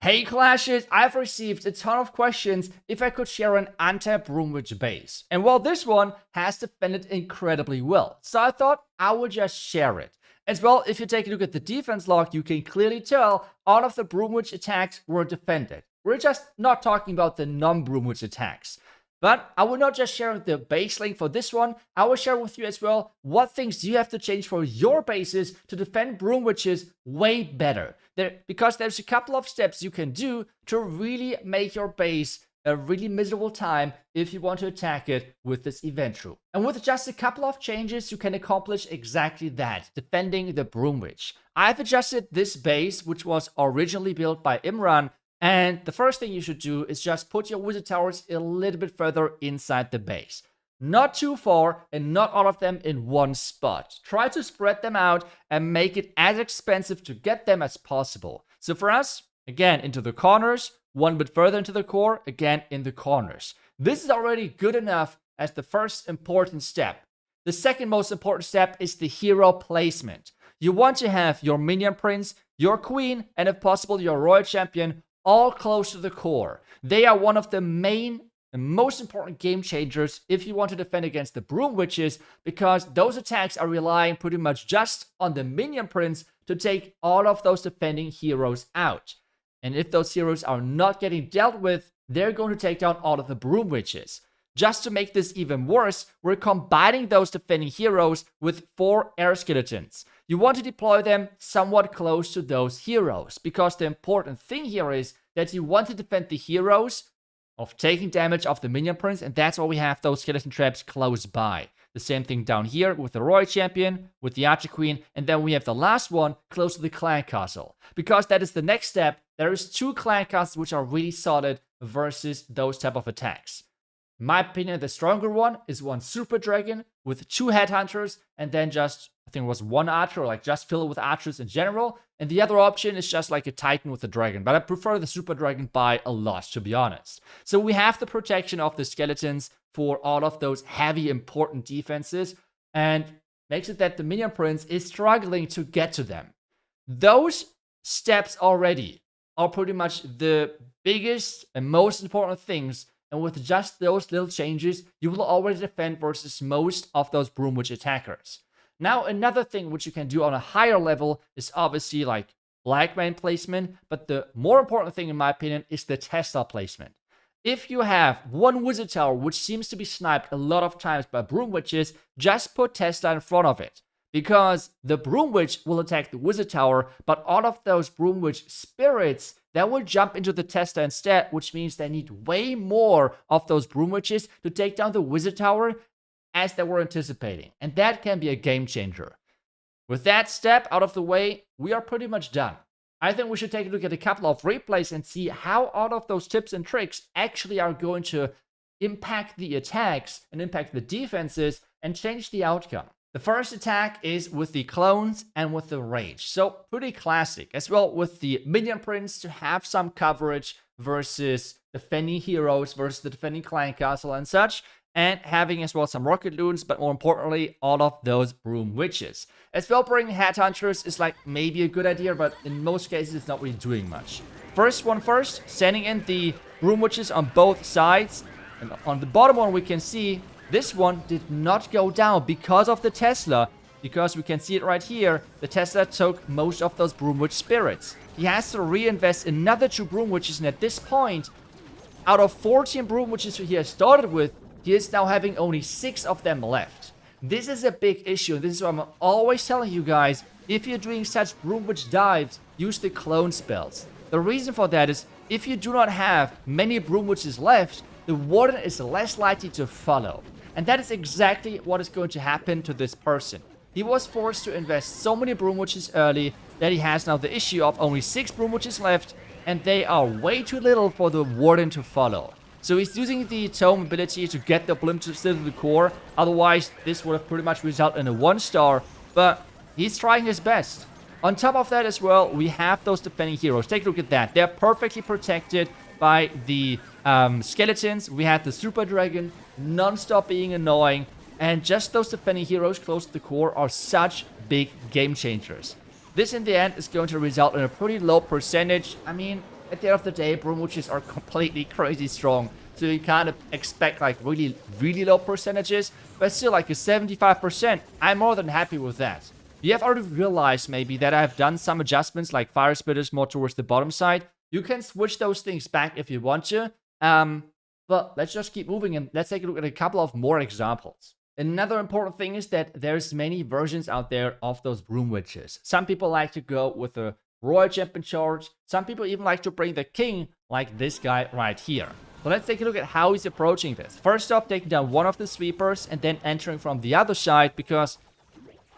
Hey Clashes, I've received a ton of questions if I could share an anti-Broom Witch base. And while this one has defended incredibly well, so I thought I would just share it. As well, if you take a look at the defense log, you can clearly tell all of the Broom Witch attacks were defended. We're just not talking about the non-Broom Witch attacks. But I will not just share the base link for this one, I will share with you as well what things you have to change for your bases to defend Broom Witches way better. Because there's a couple of steps you can do to really make your base a really miserable time if you want to attack it with this event rule. And with just a couple of changes, you can accomplish exactly that, defending the Broom Witch. I've adjusted this base, which was originally built by Imran, and the first thing you should do is just put your wizard towers a little bit further inside the base. Not too far and not all of them in one spot. Try to spread them out and make it as expensive to get them as possible. So for us, again, into the corners, one bit further into the core, again, in the corners. This is already good enough as the first important step. The second most important step is the hero placement. You want to have your minion prince, your queen, and if possible, your royal champion all close to the core. They are one of the main and most important game changers if you want to defend against the Broom Witches, because those attacks are relying pretty much just on the minion prince to take all of those defending heroes out. And if those heroes are not getting dealt with, they're going to take down all of the Broom Witches. Just to make this even worse, we're combining those defending heroes with 4 air skeletons. You want to deploy them somewhat close to those heroes, because the important thing here is that you want to defend the heroes of taking damage off the minion prince, and that's why we have those skeleton traps close by. The same thing down here with the royal champion, with the archer-queen, and then we have the last one close to the clan castle. Because that is the next step, there is 2 clan castles which are really solid versus those type of attacks. In my opinion, the stronger one is one super dragon with 2 headhunters and then just, I think it was 1 archer, or like just fill it with archers in general. And the other option is just like a titan with a dragon. But I prefer the super dragon by a lot, to be honest. So we have the protection of the skeletons for all of those heavy important defenses, and makes it that the minion prince is struggling to get to them. Those steps already are pretty much the biggest and most important things. And with just those little changes, you will already defend versus most of those Broom Witch attackers. Now, another thing which you can do on a higher level is obviously like Black Man placement, but the more important thing, in my opinion, is the Tesla placement. If you have one wizard tower which seems to be sniped a lot of times by Broom Witches, just put Tesla in front of it. Because the Broom Witch will attack the wizard tower, but all of those Broom Witch spirits, that will jump into the Tesla instead, which means they need way more of those Broom Witches to take down the wizard tower as they were anticipating. And that can be a game changer. With that step out of the way, we are pretty much done. I think we should take a look at a couple of replays and see how all of those tips and tricks actually are going to impact the attacks and impact the defenses and change the outcome. The first attack is with the clones and with the rage. So pretty classic. As well with the minion prince to have some coverage versus defending heroes versus the defending clan castle and such. And having as well some rocket loons, but more importantly, all of those Broom Witches. As well, bringing headhunters is like maybe a good idea, but in most cases it's not really doing much. First one first, sending in the Broom Witches on both sides. And on the bottom one we can see this one did not go down because of the Tesla. Because we can see it right here, the Tesla took most of those Broom Witch spirits. He has to reinvest another 2 Broom Witches, and at this point, out of 14 Broom Witches he has started with, he is now having only 6 of them left. This is a big issue. This is what I'm always telling you guys. If you're doing such Broom Witch dives, use the clone spells. The reason for that is, if you do not have many Broom Witches left, the Warden is less likely to follow. And that is exactly what is going to happen to this person. He was forced to invest so many Broom Witches early that he has now the issue of only 6 Broom Witches left, and they are way too little for the Warden to follow. So he's using the tome ability to get the blimp to still to the core. Otherwise, this would have pretty much resulted in a 1-star. But he's trying his best. On top of that as well, we have those defending heroes. Take a look at that. They're perfectly protected by the skeletons. We have the super dragon non-stop being annoying. And just those defending heroes close to the core are such big game changers. This in the end is going to result in a pretty low percentage. I mean, at the end of the day, Broom Witches are completely crazy strong. So you kind of expect like really, really low percentages, but still like a 75%, I'm more than happy with that. You have already realized maybe that I've done some adjustments like Fire Spitters more towards the bottom side. You can switch those things back if you want to. But let's just keep moving and let's take a look at a couple of more examples. Another important thing is that there's many versions out there of those Broom Witches. Some people like to go with a Royal Champion charge. Some people even like to bring the king like this guy right here. So let's take a look at how he's approaching this. First off, taking down one of the sweepers and then entering from the other side, because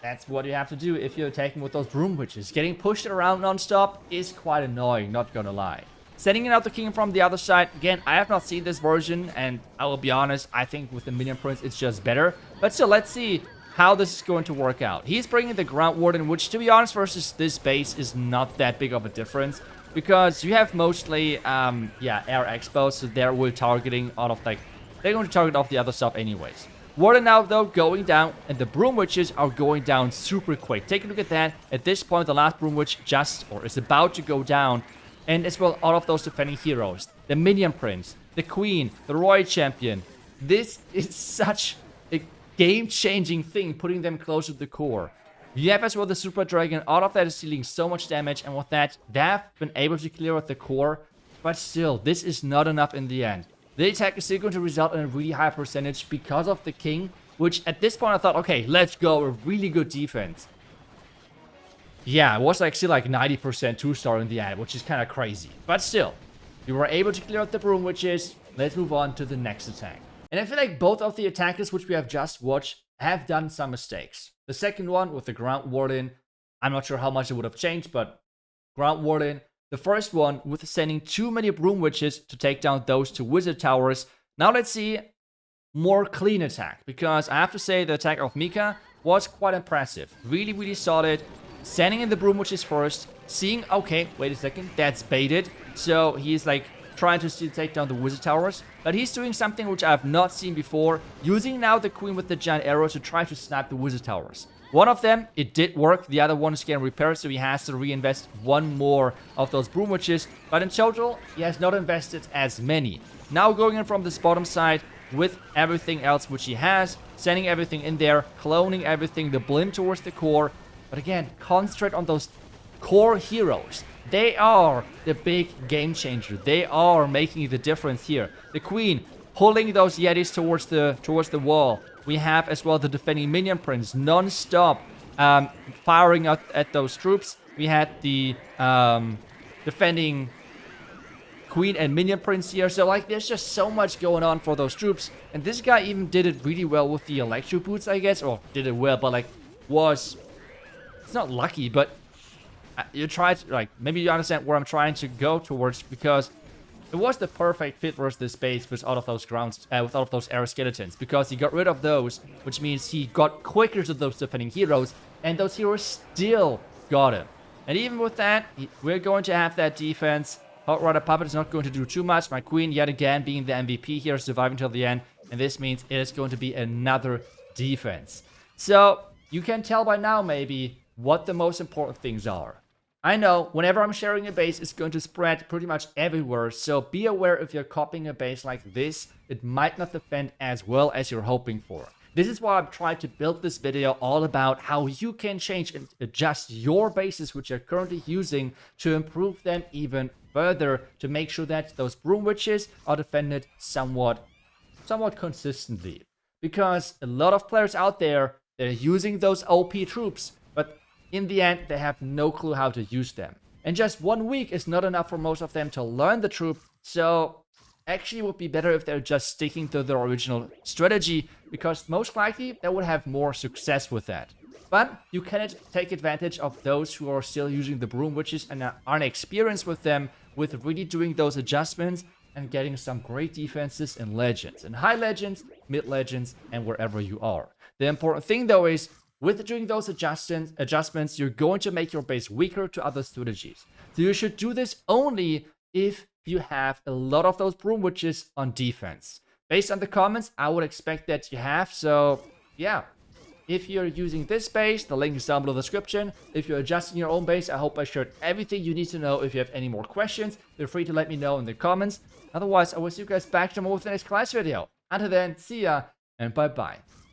that's what you have to do if you're attacking with those Broom Witches. Getting pushed around non-stop is quite annoying, not gonna lie. Sending out the king from the other side. Again, I have not seen this version, and I will be honest, I think with the Minion Prince it's just better. But still, let's see how this is going to work out. He's bringing the Ground Warden, which to be honest versus this base is not that big of a difference. Because you have mostly, air expos, so they're will targeting out of like, they're going to target off the other stuff anyways. Warden now though going down, and the Broom Witches are going down super quick. Take a look at that. At this point, the last Broom Witch is about to go down. And as well, all of those defending heroes. The Minion Prince, the Queen, the Royal Champion. This is such a game-changing thing, putting them closer to the core. You have as well the Super Dragon. All of that is dealing so much damage, and with that, they have been able to clear out the core. But still, this is not enough in the end. The attack is still going to result in a really high percentage because of the king, which at this point I thought, okay, let's go, a really good defense. Yeah, it was like still like 90% 2-star in the end, which is kind of crazy. But still, we were able to clear out the Broom Witches. Let's move on to the next attack. And I feel like both of the attackers which we have just watched have done some mistakes. The second one with the Ground Warden, I'm not sure how much it would have changed, but Ground Warden. The first one with sending too many Broom Witches to take down those two Wizard Towers. Now let's see more clean attack, because I have to say the attack of Mika was quite impressive. Really, really solid. Sending in the Broom Witches first, seeing, okay, wait a second, that's baited. So he's like trying to still take down the Wizard Towers. But he's doing something which I have not seen before, using now the Queen with the giant arrow to try to snipe the Wizard Towers. One of them, it did work. The other one is getting repaired, so he has to reinvest one more of those Broom Witches. But in total, he has not invested as many. Now going in from this bottom side with everything else which he has, sending everything in there, cloning everything, the blimp towards the core. But again, concentrate on those core heroes. They are the big game changer. They are making the difference here. The Queen pulling those Yetis towards the wall. We have as well the defending Minion Prince non-stop firing at those troops. We had the defending Queen and Minion Prince here. So like there's just so much going on for those troops. And this guy even did it really well with the Electro Boots, I guess. Or did it well, but like was... It's not lucky, but you try to, like, maybe you understand where I'm trying to go towards, because it was the perfect fit versus this base with all of those with all of those air skeletons, because he got rid of those, which means he got quicker to those defending heroes, and those heroes still got him. And even with that, we're going to have that defense. Hot Rider Puppet is not going to do too much. My Queen, yet again, being the MVP here, surviving till the end, and this means it is going to be another defense. So, you can tell by now, maybe, what the most important things are. I know, whenever I'm sharing a base, it's going to spread pretty much everywhere, so be aware if you're copying a base like this, it might not defend as well as you're hoping for. This is why I've tried to build this video all about how you can change and adjust your bases which you're currently using to improve them even further, to make sure that those Broom Witches are defended somewhat consistently. Because a lot of players out there, they're using those OP troops, but in the end, they have no clue how to use them. And just 1 week is not enough for most of them to learn the troop, so actually it would be better if they're just sticking to their original strategy, because most likely they would have more success with that. But you can take advantage of those who are still using the Broom Witches and are inexperienced with them, with really doing those adjustments and getting some great defenses in Legends, in High Legends, Mid Legends, and wherever you are. The important thing though is, with doing those adjustments, you're going to make your base weaker to other strategies. So you should do this only if you have a lot of those Broom Witches on defense. Based on the comments, I would expect that you have. So yeah, If you're using this base, the link is down below the description. If you're adjusting your own base, I hope I shared everything you need to know. If you have any more questions, feel free to let me know in the comments. Otherwise, I will see you guys back tomorrow with the next class video. Until then, see ya and bye bye.